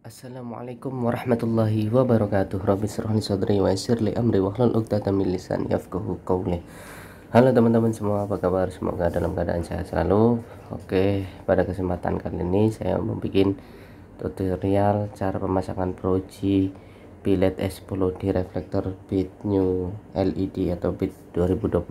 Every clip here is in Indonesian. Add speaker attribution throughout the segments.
Speaker 1: Assalamualaikum warahmatullahi wabarakatuh. Rabbi shrah li sadri wa yassir li amri wahlul 'uqdatam min lisani yafqahu qawli. Halo teman-teman semua, apa kabar? Semoga dalam keadaan sehat selalu. Oke, pada kesempatan kali ini saya membuat tutorial cara pemasangan proji biled E10 di reflektor bit new LED atau bit 2020.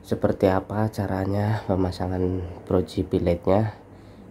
Speaker 1: Seperti apa caranya pemasangan proji bilednya?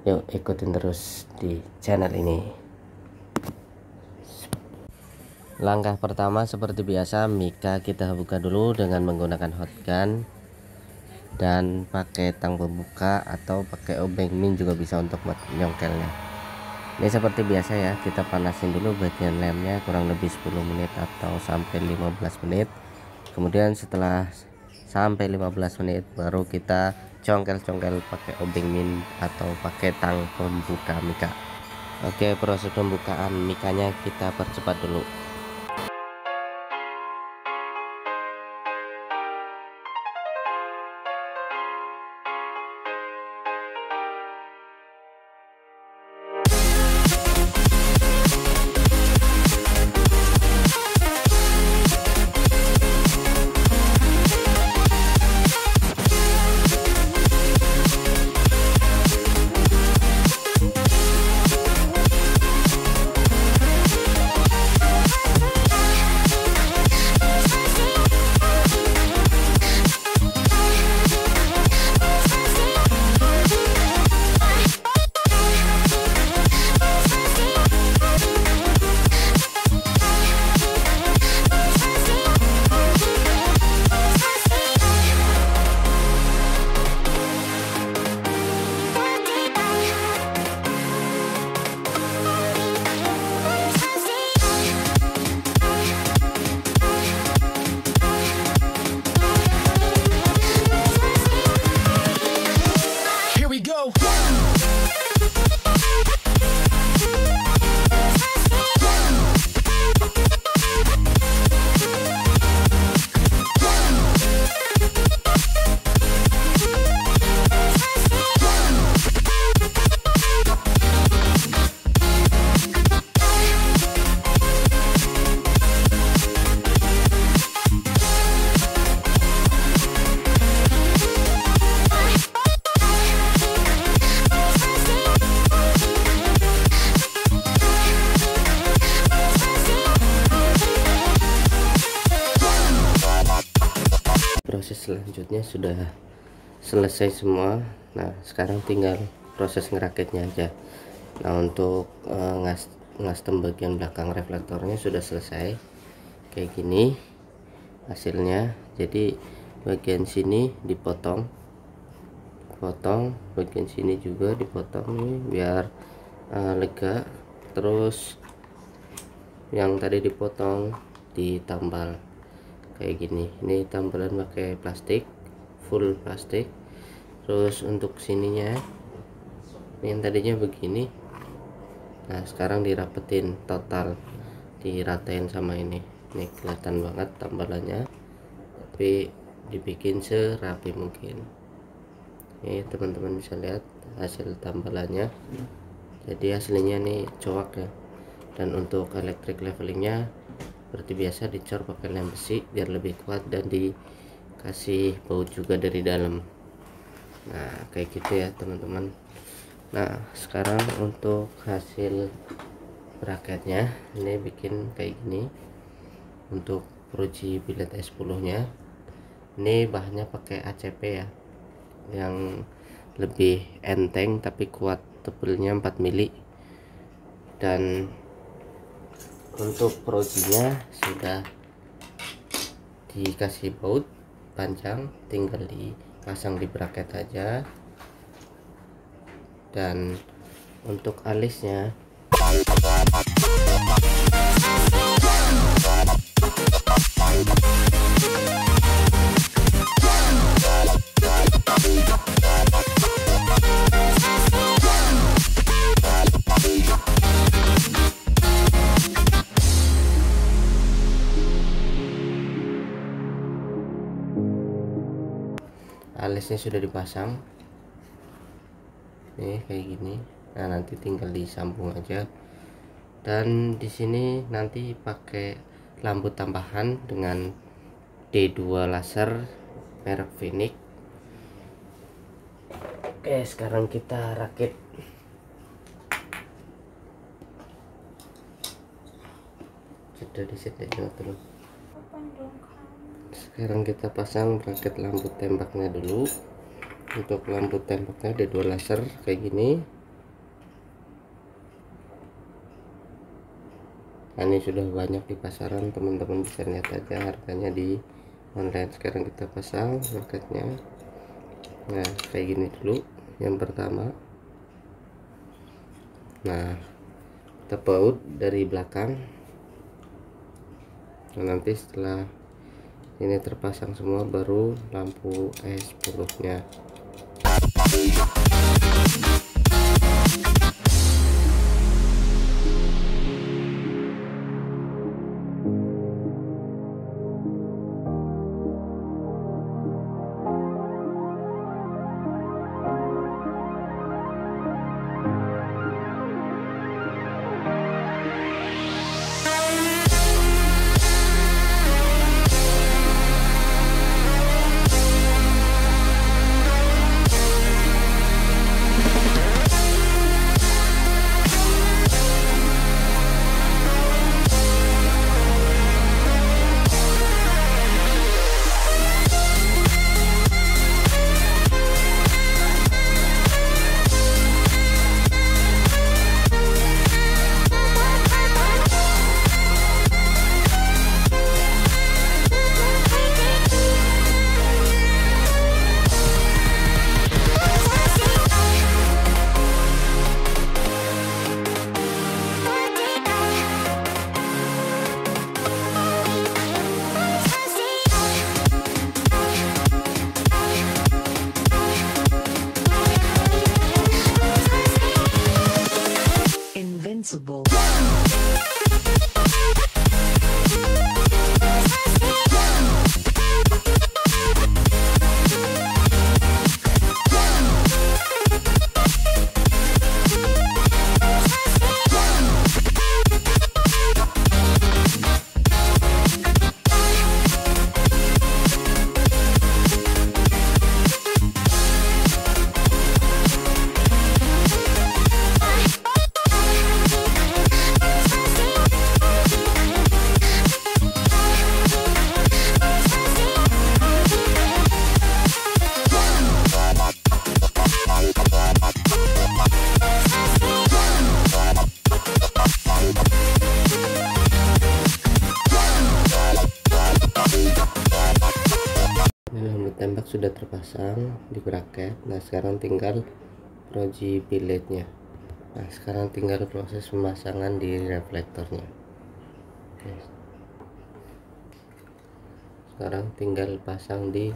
Speaker 1: Yuk ikutin terus di channel ini. Langkah pertama seperti biasa, mika kita buka dulu dengan menggunakan hot gun dan pakai tang pembuka atau pakai obeng min juga bisa untuk nyongkelnya. Ini seperti biasa ya, kita panasin dulu bagian lemnya kurang lebih 10 menit atau sampai 15 menit. Kemudian setelah sampai 15 menit baru kita congkel-congkel pakai obeng min atau pakai tang pembuka mika. Oke, proses pembukaan mikanya kita percepat dulu. Proses selanjutnya sudah selesai semua. Nah, sekarang tinggal proses ngerakitnya aja. Nah, untuk ngastem bagian belakang reflektornya sudah selesai kayak gini hasilnya. Jadi bagian sini dipotong, bagian sini juga dipotong nih biar lega. Terus yang tadi dipotong ditambal kayak gini. Ini tambalan pakai plastik, full plastik. Terus untuk sininya ini yang tadinya begini, nah sekarang dirapetin total, diratain sama ini kelihatan banget tambalannya, tapi dibikin serapi mungkin. Ini teman-teman bisa lihat hasil tambalannya. Jadi aslinya nih coak ya. Dan untuk electric levelingnya seperti biasa dicor pakai lem besi biar lebih kuat dan dikasih baut juga dari dalam. Nah kayak gitu ya teman-teman. Nah sekarang untuk hasil bracketnya ini bikin kayak gini. Untuk proji biled E10 nya ini bahannya pakai ACP ya, yang lebih enteng tapi kuat, tebelnya 4 mili. Dan untuk projinya sudah dikasih baut panjang, tinggal dipasang di bracket aja. Dan untuk alisnya alisnya sudah dipasang nih kayak gini. Nah nanti tinggal disambung aja Dan di sini nanti pakai lampu tambahan dengan D2 laser merek Phoenix. Oke, sekarang kita rakit. Sudah disediakan dulu. Sekarang kita pasang rakit lampu tembaknya dulu. Untuk lampu tembaknya D2 laser kayak gini. Nah, ini sudah banyak di pasaran, teman-teman bisa lihat aja harganya di online. Sekarang kita pasang raketnya. Nah, kayak gini dulu yang pertama. Nah, kita baut dari belakang. Nah, nanti setelah ini terpasang semua baru lampu S10 nya.
Speaker 2: Invincible.
Speaker 1: Tembak sudah terpasang di bracket. Nah, sekarang tinggal proji bilednya. Nah, sekarang tinggal proses pemasangan di reflektornya. Oke. Sekarang tinggal pasang di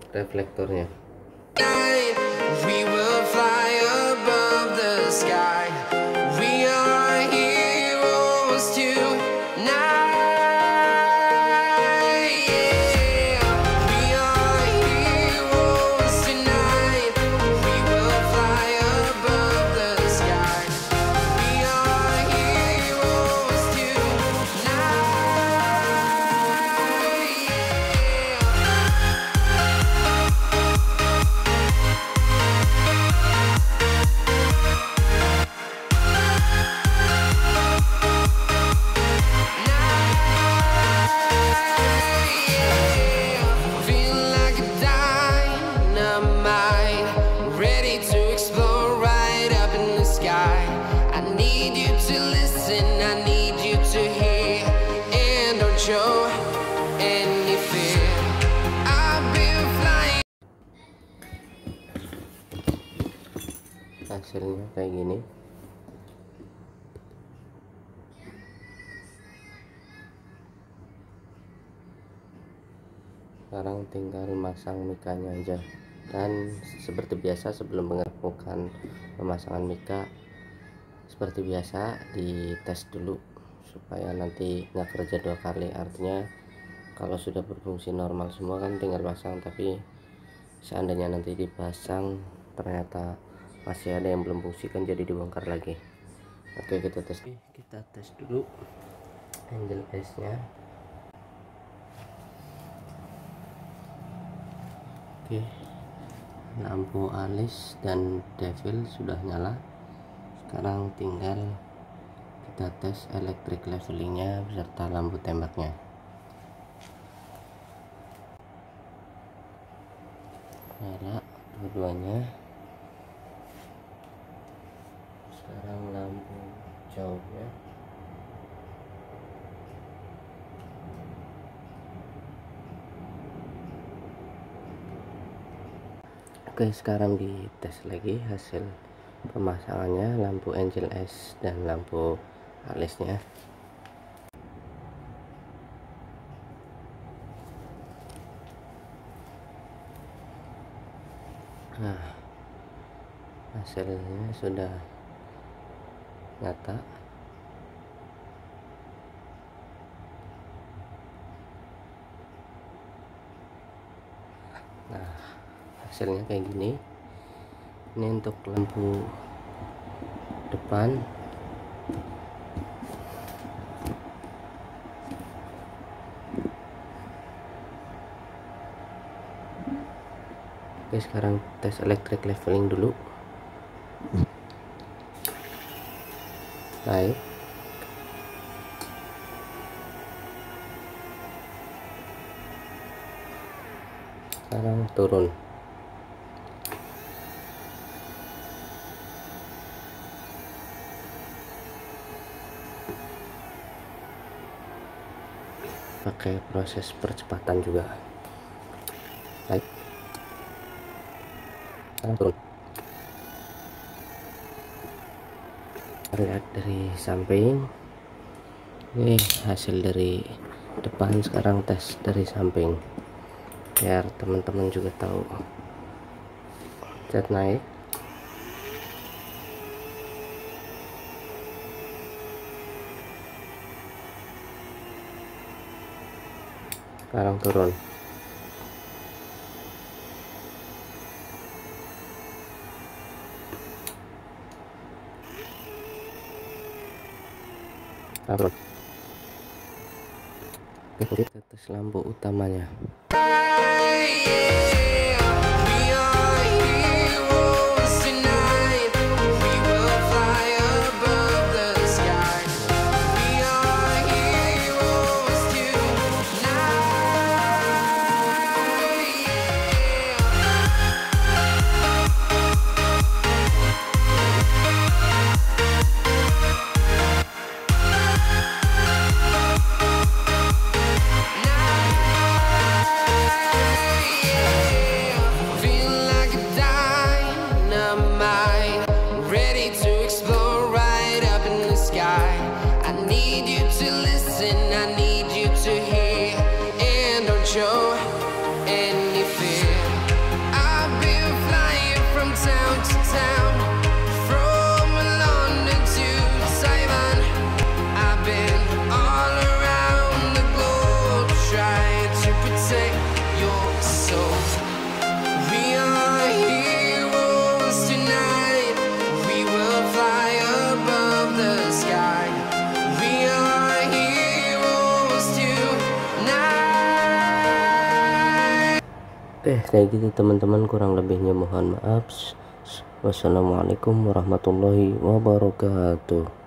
Speaker 1: reflektornya. We will fly above the sky. We are heroes tonight. Hasilnya kayak gini. Sekarang tinggal masang mikanya aja. Dan seperti biasa sebelum melakukan pemasangan mika, seperti biasa dites dulu supaya nanti nggak kerja dua kali. Artinya kalau sudah berfungsi normal semua kan tinggal pasang, tapi seandainya nanti dipasang ternyata masih ada yang belum fungsi kan jadi dibongkar lagi. Oke, kita tes. Kita tes dulu angel S-nya. Oke, lampu alis dan devil sudah nyala. Sekarang tinggal kita tes electric levelingnya beserta lampu tembaknya. Nyala dua-duanya. Sekarang lampu jauhnya. Oke, sekarang dites lagi hasil pemasangannya lampu angel S dan lampu alisnya. Nah, hasilnya sudah nyata. Nah, hasilnya kayak gini. Ini untuk lampu depan. Oke, sekarang tes electric leveling dulu. Naik. Sekarang turun. Pakai proses percepatan juga. Naik. Sekarang turun. Lihat dari samping. Ini hasil dari depan, sekarang tes dari samping biar teman-teman juga tahu. Cat naik. Sekarang turun. Turun. Kita tes lampu utamanya. Oke, kayak gitu teman-teman, kurang lebihnya mohon maaf. Wassalamualaikum warahmatullahi wabarakatuh.